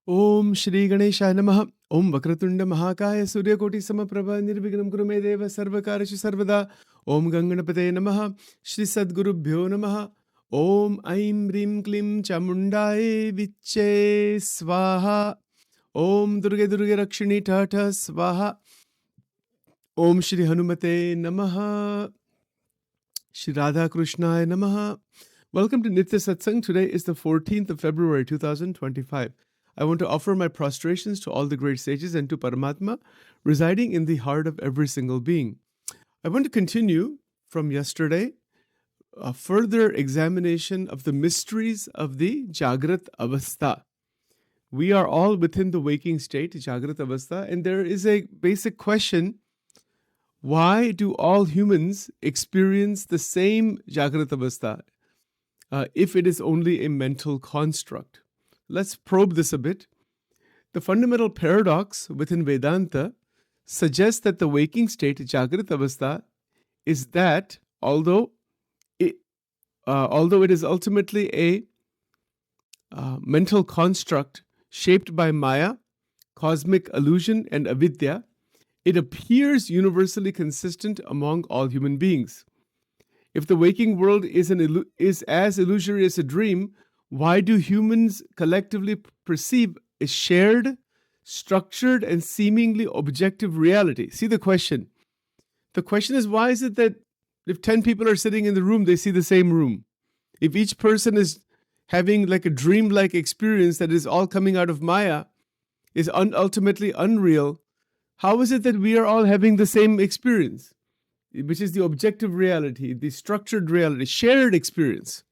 Om Shri Ganeshaya Namaha. Om Vakratunda Mahakaya Surya Koti Samaprabha Nirvignam Kurume Deva Sarvakarishu Sarvada. Om Ganganapate Namaha. Shri Sadgurubhyo Namaha. Om Aim Rim Klim Chamundaye Viche Swaha. Om Durga Durga Rakshini Tata Swaha. Om Shri Hanumate Namaha. Shri Radha Krishnaya Namaha. Welcome to Nitya Satsang. Today is the 14th of February 2025. I want to offer my prostrations to all the great sages and to Paramatma residing in the heart of every single being. I want to continue from yesterday a further examination of the mysteries of the Jagrat Avastha. We are all within the waking state, Jagrat Avastha, and there is a basic question: why do all humans experience the same Jagrat Avastha if it is only a mental construct? Let's probe this a bit. The fundamental paradox within Vedanta suggests that the waking state, Jagrat Avastha, is that although it is ultimately a mental construct shaped by Maya, cosmic illusion, and avidya, it appears universally consistent among all human beings. If the waking world is as illusory as a dream, why do humans collectively perceive a shared, structured, and seemingly objective reality? See the question. The question is, why is it that if 10 people are sitting in the room, they see the same room? If each person is having like a dream-like experience that is all coming out of Maya, is ultimately unreal, how is it that we are all having the same experience, which is the objective reality, the structured reality, shared experience?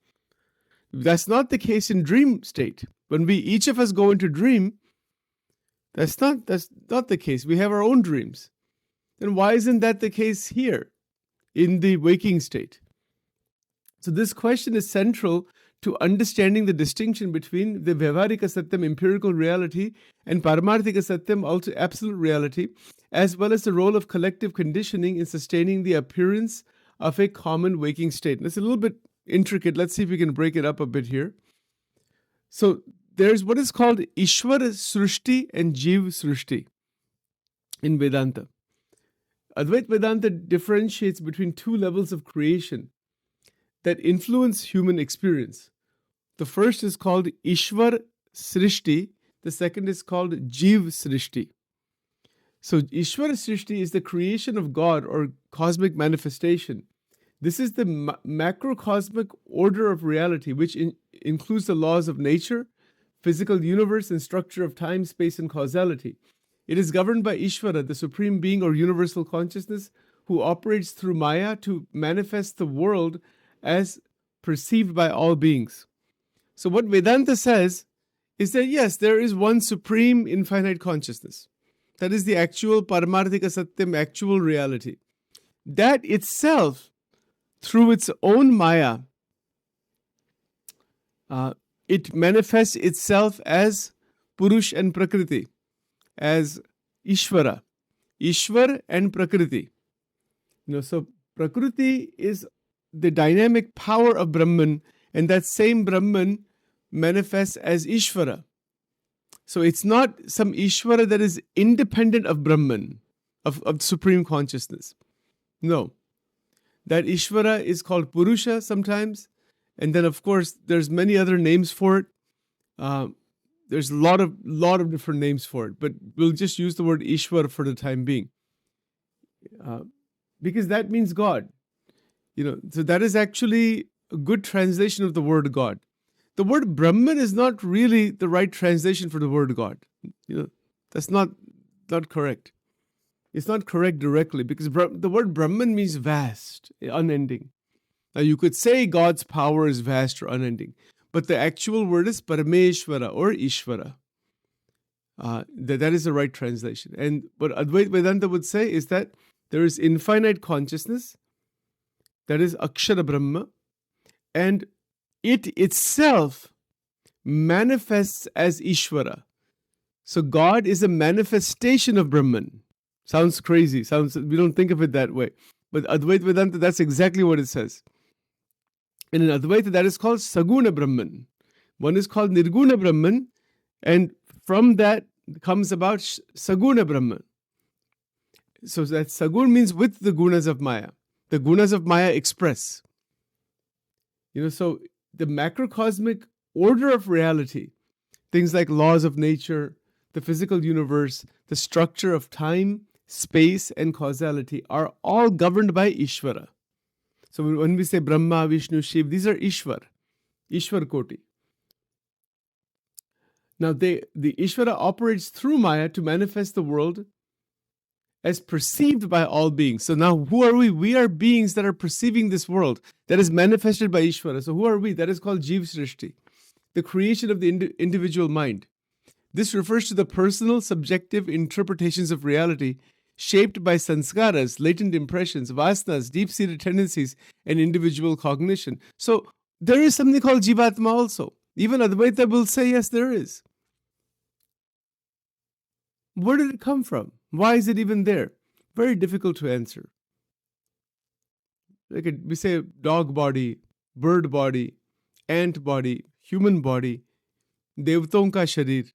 That's not the case in dream state. When each of us go into dream, that's not the case. We have our own dreams. Then why isn't that the case here in the waking state? So this question is central to understanding the distinction between the Vyavaharika Satyam, empirical reality, and Paramarthika Satyam, also absolute reality, as well as the role of collective conditioning in sustaining the appearance of a common waking state. And it's a little bit intricate. Let's see if we can break it up a bit here. So there's what is called Ishwar Srushti and Jiv Srushti in Vedanta. Advaita Vedanta differentiates between two levels of creation that influence human experience. The first is called Ishwar Srishti. The second is called Jiv Srishti. So Ishwar Srishti is the creation of God or cosmic manifestation. This is the macrocosmic order of reality, which includes the laws of nature, physical universe, and structure of time, space, and causality. It is governed by Ishvara, the supreme being or universal consciousness, who operates through Maya to manifest the world as perceived by all beings. So what Vedanta says is that yes, there is one supreme infinite consciousness. That is the actual Paramarthika Satyam, actual reality. That itself, through its own Maya, it manifests itself as Purush and Prakriti, as Ishvara. Ishwar and Prakriti. So Prakriti is the dynamic power of Brahman, and that same Brahman manifests as Ishvara. So it's not some Ishvara that is independent of Brahman, of supreme consciousness. No. That Ishvara is called Purusha sometimes, and then of course there's many other names for it. There's a lot of different names for it, but we'll just use the word Ishvara for the time being, because that means God. So that is actually a good translation of the word God. The word Brahman is not really the right translation for the word God. That's not correct. It's not correct directly, because the word Brahman means vast, unending. Now you could say God's power is vast or unending, but the actual word is Parameshwara or Ishvara. That is the right translation. And what Advaita Vedanta would say is that there is infinite consciousness, that is Akshara Brahma, and it itself manifests as Ishvara. So God is a manifestation of Brahman. Sounds crazy. We don't think of it that way. But Advaita Vedanta, that's exactly what it says. And in Advaita, that is called Saguna Brahman. One is called Nirguna Brahman, and From that comes about Saguna Brahman. So that Sagun means with the gunas of Maya. The gunas of Maya express. So the macrocosmic order of reality, things like laws of nature, the physical universe, the structure of time, space, and causality are all governed by Ishvara. So when we say Brahma, Vishnu, Shiv, these are Ishwar Koti. Now the Ishvara operates through Maya to manifest the world as perceived by all beings. So now who are we? We are beings that are perceiving this world that is manifested by Ishvara. So who are we? That is called Jiv Srishti, the creation of the individual mind. This refers to the personal, subjective interpretations of reality shaped by sanskaras, latent impressions, vasanas, deep-seated tendencies, and individual cognition. So there is something called Jivatma also. Even Advaita will say, yes, there is. Where did it come from? Why is it even there? Very difficult to answer. Like we say dog body, bird body, ant body, human body, devton ka sharir.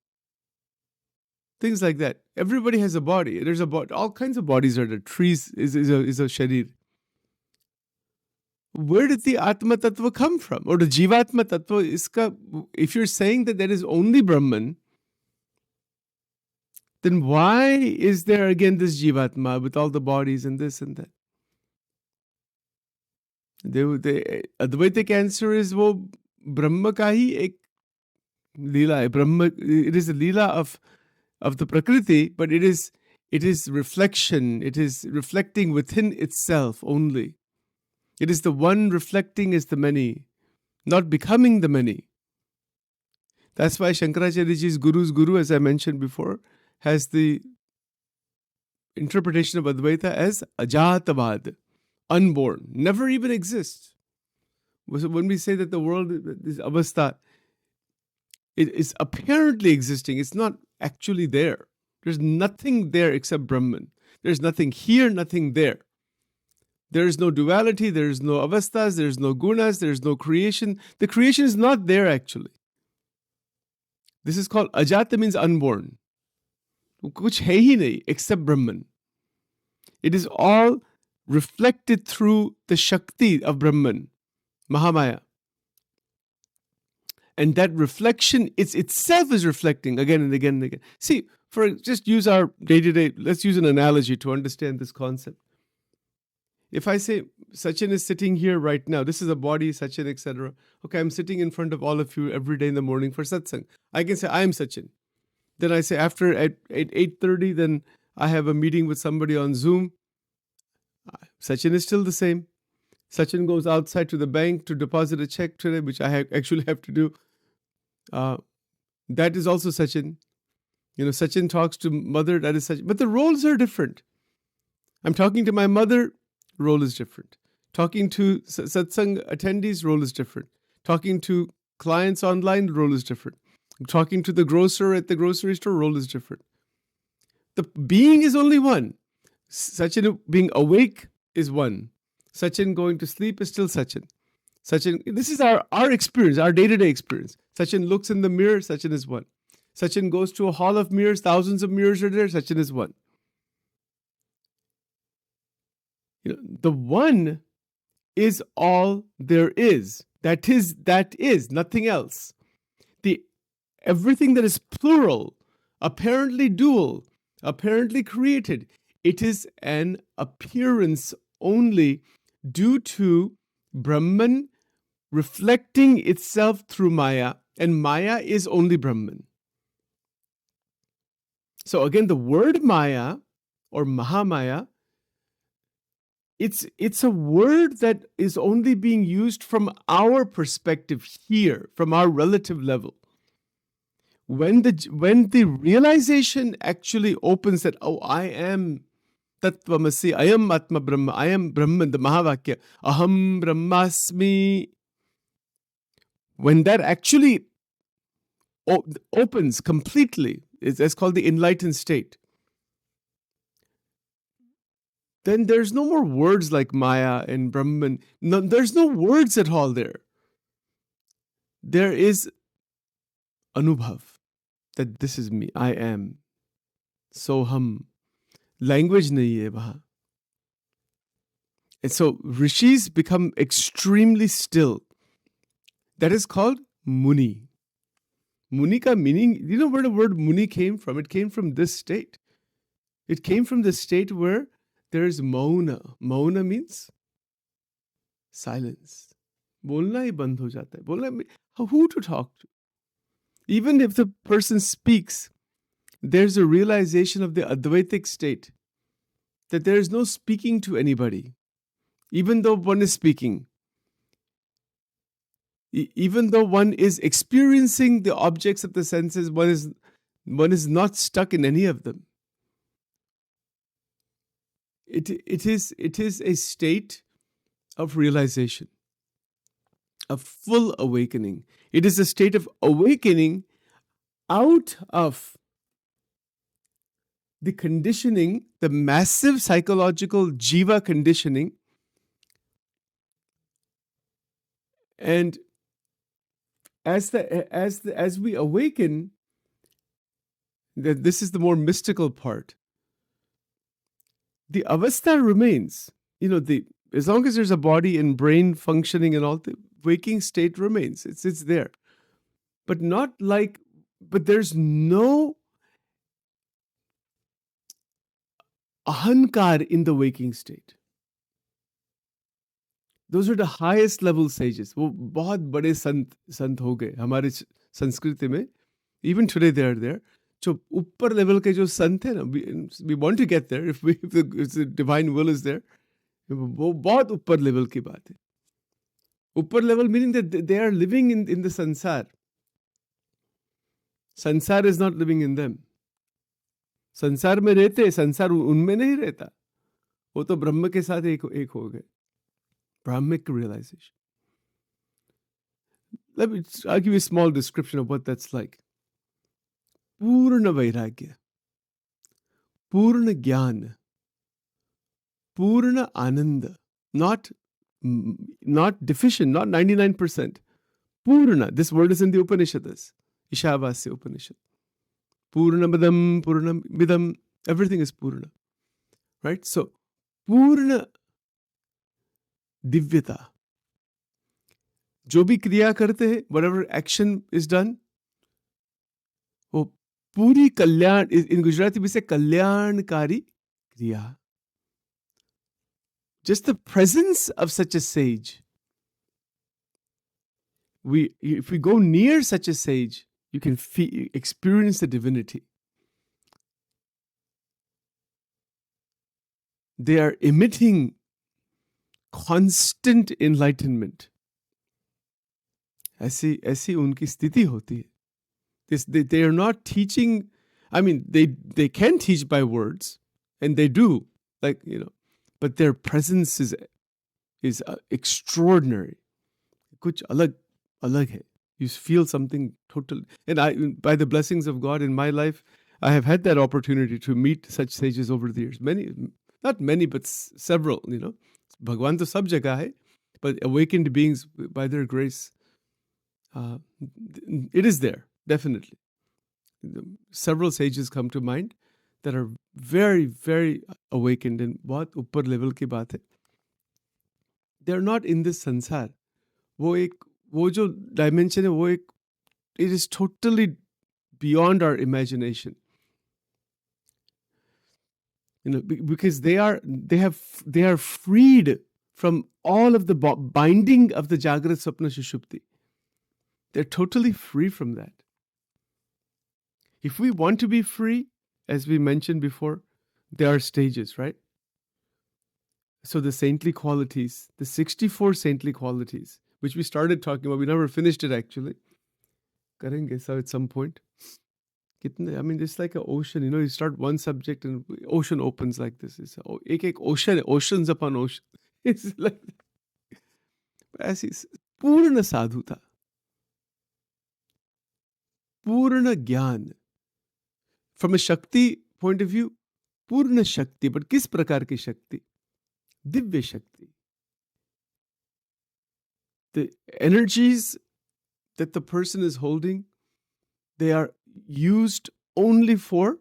Things like that. Everybody has a body. There's a body. All kinds of bodies are there. Trees is a sharir. Where did the Atma Tattva come from? Or the Jivatma Tattva? If you're saying that there is only Brahman, then why is there again this Jivatma with all the bodies and this and that? The Advaitic answer is wo Brahma ka hi ek leela hai. Brahma, it is a leela of the Prakriti, but it is reflection. It is reflecting within itself only. It is the one reflecting as the many, not becoming the many. That's why Shankaracharyaji's Guru's Guru, as I mentioned before, has the interpretation of Advaita as Ajatavad, unborn, never even exists. So when we say that the world is avastha, it is apparently existing. It's not actually there. There's nothing there except Brahman. There's nothing here, nothing there. There is no duality, there is no avasthas, there is no gunas, there is no creation. The creation is not there actually. This is called Ajata, means unborn. Kuch hai hi nahi except Brahman. It is all reflected through the Shakti of Brahman, Mahamaya. And that reflection itself is reflecting again and again and again. See, just use our day-to-day, let's use an analogy to understand this concept. If I say Sachin is sitting here right now, this is a body, Sachin, etc. Okay, I'm sitting in front of all of you every day in the morning for satsang. I can say I am Sachin. Then I say after at 8:30, then I have a meeting with somebody on Zoom. Sachin is still the same. Sachin goes outside to the bank to deposit a check today, which I actually have to do. That is also Sachin. Sachin talks to mother, that is Sachin. But the roles are different. I'm talking to my mother, role is different. Talking to satsang attendees, role is different. Talking to clients online, role is different. Talking to the grocer at the grocery store, role is different. The being is only one. Sachin being awake is one. Sachin going to sleep is still Sachin. Sachin, this is our experience, our day-to-day experience. Sachin looks in the mirror, Sachin is one. Sachin goes to a hall of mirrors, thousands of mirrors are there, Sachin is one. The one is all there is. That is nothing else. Everything that is plural, apparently dual, apparently created, it is an appearance only due to Brahman reflecting itself through Maya, and Maya is only Brahman. So again, the word Maya or Mahamaya, it's a word that is only being used from our perspective here, from our relative level. When the realization actually opens that, oh, I am Tattvamasi, I am Atma Brahma, I am Brahman, the Mahavakya, Aham Brahmasmi. When that actually opens completely, it's called the enlightened state. Then there's no more words like Maya and Brahman. No, there's no words at all there. There is Anubhav. that this is me, I am. Soham. Language nahi hai wahan. And so rishis become extremely still. That is called muni. Muni ka meaning, you know where the word muni came from? It came from this state. It came from the state where there is mauna. Mauna means silence. Bolna hi band ho jata hai. Bolna, who to talk to? Even if the person speaks, there's a realization of the Advaitic state that there is no speaking to anybody, even though one is speaking. Even though one is experiencing the objects of the senses, one is not stuck in any of them. It is a state of realization, of full awakening. It is a state of awakening out of the conditioning, the massive psychological jiva conditioning, and as we awaken, that this is the more mystical part. The avastha remains. You know, as long as there's a body and brain functioning and all, the waking state remains. It's there, but there's no ahankar in the waking state. Those are the highest level sages. वो बहुत बड़े संत हो गए हमारे संस्कृति में. Even today they are there. जो ऊपर लेवल के जो संत हैं ना, we want to get there if the divine will is there. वो बहुत ऊपर लेवल की बात है. ऊपर level meaning that they are living in the sansar. संसार is not living in them. संसार में रहते, संसार उनमें नहीं रहता. वो तो ब्रह्म के साथ एक हो गए. Brahmic realization. I'll give you a small description of what that's like. Purna vairagya, Purna jnana, Purna ananda, not deficient, not 99%. Purna, this word is in the Upanishads, Ishavasya Upanishad. Purna madam, Purna midam, everything is Purna. Right? So, Purna divyata. जो भी क्रिया करते हैं, whatever action is done, वो पूरी कल्याण, in Gujarati we say kalyanakari kriya. Just the presence of such a sage. If we go near such a sage, you can experience the divinity. They are emitting constant enlightenment. ऐसी उनकी स्थिति होती है. They are not teaching. I mean, they can teach by words, and they do, like, you know, but their presence is extraordinary. कुछ अलग है. You feel something total. And by the blessings of God in my life, I have had that opportunity to meet such sages over the years. Not many, but several. You know, Bhagwan to sab jagah hai, but awakened beings by their grace. It is there, definitely. Several sages come to mind that are very, very awakened and बहुत ऊपर level की बात है. They're not in this sansar. वो जो dimension है, it is totally beyond our imagination. You know, because they are freed from all of the binding of the Jagrat Swapna Sushupti. They're totally free from that. If we want to be free, as we mentioned before, there are stages, right? So the saintly qualities, the 64 saintly qualities, which we started talking about, we never finished it actually. Karenge, so at some point. I mean, it's like an ocean, you know, you start one subject and ocean opens like this. It's ek ocean, oceans upon ocean. It's like, ऐसी पूर्ण साधुता, पूर्ण ज्ञान. From a Shakti point of view, पूर्ण शक्ति. But किस प्रकार की शक्ति? दिव्य शक्ति. The energies that the person is holding, they are, used only for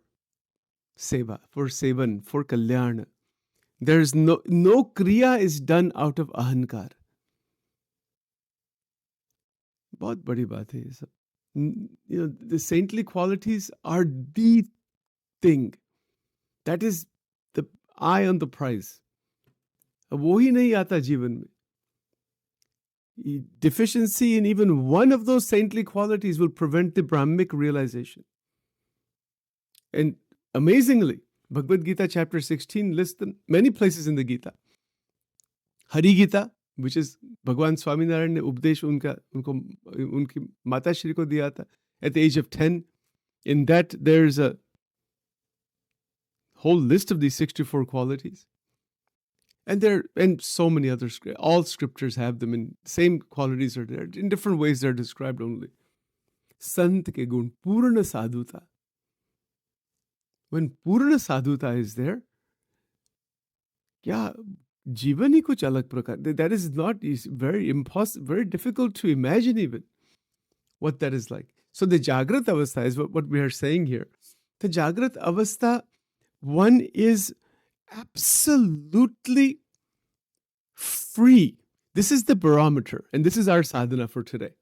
seva, for sevan, for kalyana. There's no kriya is done out of ahankar. बहुत बड़ी बात है ये सब. The saintly qualities are the thing. That is the eye on the prize. वो ही नहीं आता जीवन में. Deficiency in even one of those saintly qualities will prevent the Brahmic realization. And amazingly, Bhagavad Gita chapter 16 lists many places in the Gita. Hari Gita, which is Bhagwan Swaminarayan ne उपदेश उनकी माता श्री को दिया था at the age of 10. In that, there's a whole list of these 64 qualities. And so many other scriptures. All scriptures have them, and same qualities are there. In different ways, they're described only. Sant ke gun, purna sadhuta. When purna sadhuta is there, yeah, जीवन ही कुछ अलग प्रकार. That is not very impossible, very difficult to imagine even what that is like. So the Jagrat Avastha is what we are saying here. The Jagrat Avastha, one is absolutely free. This is the barometer, and this is our sadhana for today.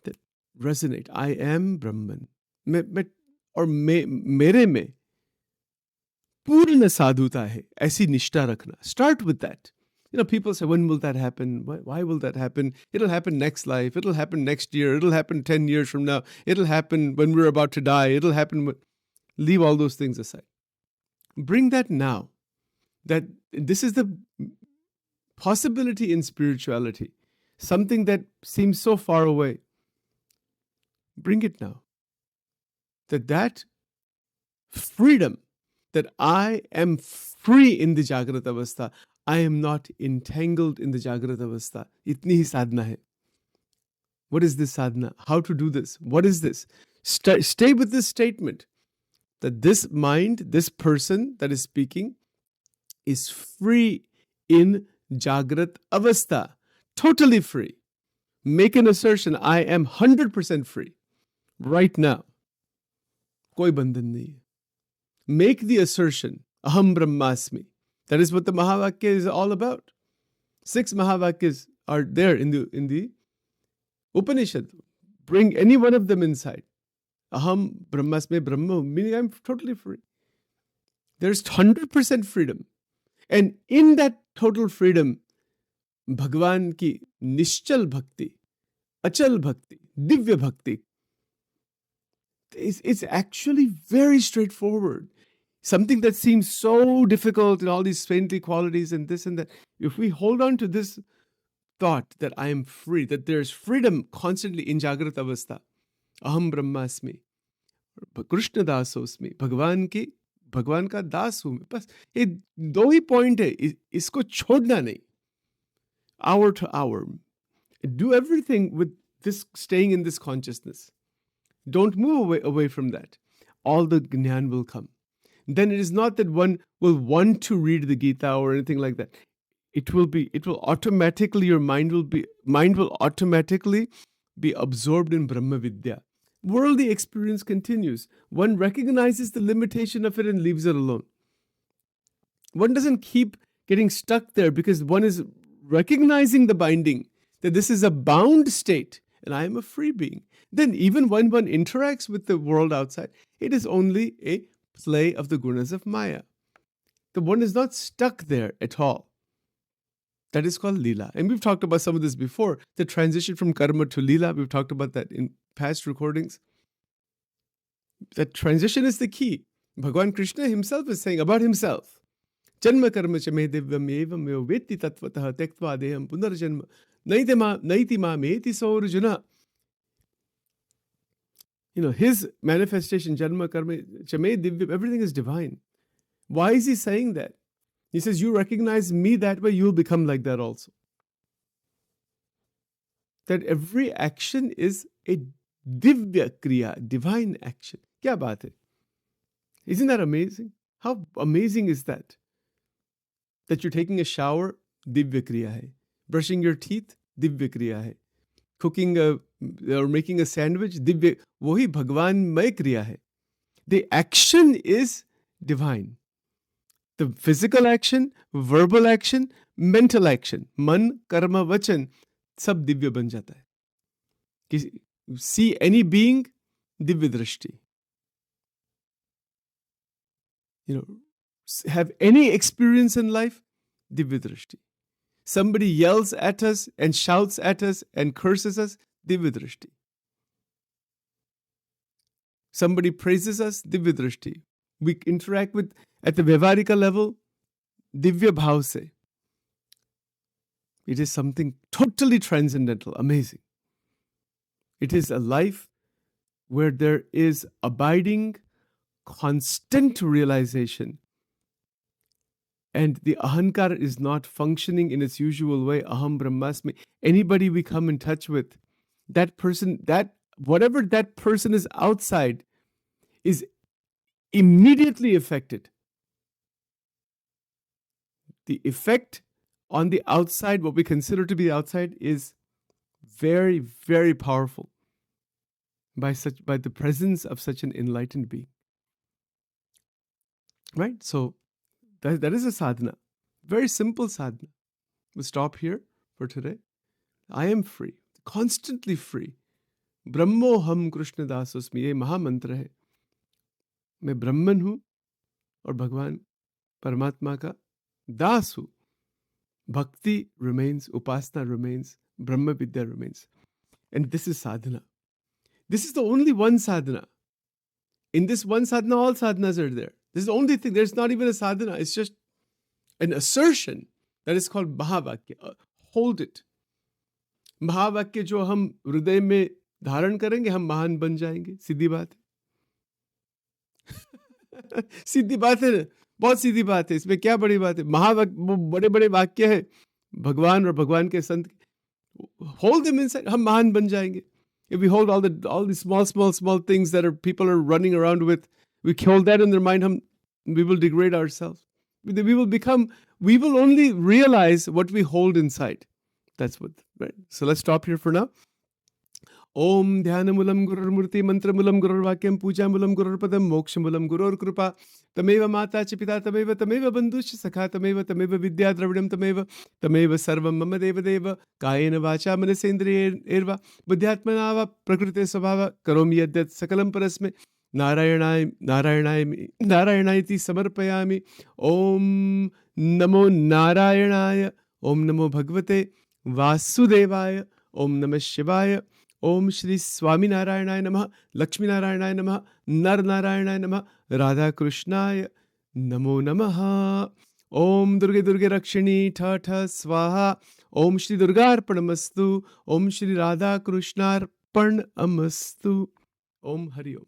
That resonate. I am Brahman. मेरे में पूर्ण साधुता है. ऐसी निष्ठा रखना. Start with that. People say, when will that happen? Why will that happen? It'll happen next life. It'll happen next year. It'll happen 10 years from now. It'll happen when we're about to die. It'll happen. Leave all those things aside. Bring that now. That this is the possibility in spirituality. Something that seems so far away. Bring it now. That freedom, that I am free in the Jagrat Avastha. I am not entangled in the Jagrat Avastha. Itni hi sadhana hai. What is this sadhana? How to do this? What is this? Stay with this statement. That this mind, this person that is speaking, is free in Jagrat Avastha. Totally free. Make an assertion. I am 100% free. Right now. Koi bandhan nahi hai. Make the assertion. Aham Brahmasmi. That is what the Mahavakya is all about. 6 Mahavakyas are there in the Upanishad. Bring any one of them inside. Aham Brahmasmi Brahma, meaning I'm totally free. There's 100% freedom. And in that total freedom, Bhagwan ki Nishchal Bhakti, Achal Bhakti, Divya Bhakti, it's actually very straightforward. Something that seems so difficult in all these saintly qualities and this and that. If we hold on to this thought that I am free, that there's freedom constantly in Jagrat Avastha, Aham Brahmasmi, Krishna Dasosmi, भगवान का दास हूं मैं. बस ये 2 ही point है. इसको छोड़ना नहीं. Hour to hour. Do everything with this, staying in this consciousness. Don't move away from that. All the jnana will come. Then it is not that one will want to read the Gita or anything like that. It will automatically, your mind will automatically be absorbed in Brahma Vidya. Worldly experience continues. One recognizes the limitation of it and leaves it alone. One doesn't keep getting stuck there because one is recognizing the binding, that this is a bound state and I am a free being. Then even when one interacts with the world outside, it is only a play of the gunas of Maya. The one is not stuck there at all. That is called Leela. And we've talked about some of this before. The transition from karma to Leela, we've talked about that in past recordings. That transition is the key. Bhagwan Krishna himself is saying about himself. Janma karma cha me divyam evam me vetti tatvatah tektva deham punarjanma naiti ma meti saurjuna. His manifestation, Janma Karma, Chame Divya, everything is divine. Why is he saying that? He says, you recognize me that way, you'll become like that also. That every action is a Divya Kriya, divine action. Kya baat hai? Isn't that amazing? How amazing is that? That you're taking a shower, Divya Kriya hai. Brushing your teeth, Divya Kriya hai. cooking or making a sandwich, Divya वही भगवानमय क्रिया है. The action is divine. The physical action, verbal action, mental action, मन, कर्म, वचन सब दिव्य बन जाता है. See any being, दिव्य दृष्टि. Have any experience in life, Divya दृष्टि. Somebody yells at us and shouts at us and curses us, Divya दृष्टि. Somebody praises us, दिव्य दृष्टि. We interact with, at the व्यवहारिका level, Divya भाव से. It is something totally transcendental, amazing. It is a life where there is abiding, constant realization, and the ahankar is not functioning in its usual way. Aham brahmasmi. Anybody we come in touch with, that person, that whatever that person is outside, is immediately affected. The effect on the outside, what we consider to be outside, is very, very powerful by the presence of such an enlightened being. Right? So that is a sadhana. Very simple sadhana. We'll stop here for today. I am free, constantly free. ब्रह्मोहम Krishna दासोस्मि, ये महामंत्र है. मैं ब्रह्मन हूं और भगवान परमात्मा का दास हूं. Bhakti remains, upasana remains, Brahma Vidya remains. And this is sadhana. This is the only one sadhana. In this one sadhana, all sadhanas are there. This is the only thing. There's not even a sadhana. It's just an assertion that is called Mahavakya. Hold it. Mahavakya जो हम हृदय में धारण करेंगे, हम महान बन जाएंगे. सीधी बात है. सीधी बात है ना. बहुत सीधी बात है. इसमें क्या बड़ी बात है? महावाक्य, बड़े बड़े वाक्य है भगवान और भगवान के संत. Hold them inside. हम महान बन जाएंगे. If we hold all the small things that people are running around with, we hold that in their mind, we will degrade ourselves. We will only realize what we hold inside. That's what, right? So let's stop here for now. Om Dhyanamoolam Gururmurti Mantramulam Gururvakyam Pujamulam Gururpadam Mokshamulam Gurur Kripa Tameva Mata Chipita Tameva Bandhush Sakha Tameva Vidya Dravidam Tameva Sarvam Mama Deva Deva Kayena Vacha Manasendriya Erva Buddhyatmanava Prakriti Svabhava Karomi Yadyat Sakalam Parasme Narayanayati Samarpayami. Om Namo Narayanaya. Om Namo Bhagavate Vasudevaya. Om Namah Shivaya. Om Shri Swami Narayanaya Namaha, Lakshmi Narayanaya Namaha, Nar Narayanaya Namaha, Radha Krishnaya Namo Namaha. Om Durga Durga Rakshini Tha Swaha. Om Shri Durga Arpanamastu. Om Shri Radha Krishna Arpanamastu. Om Hari Om.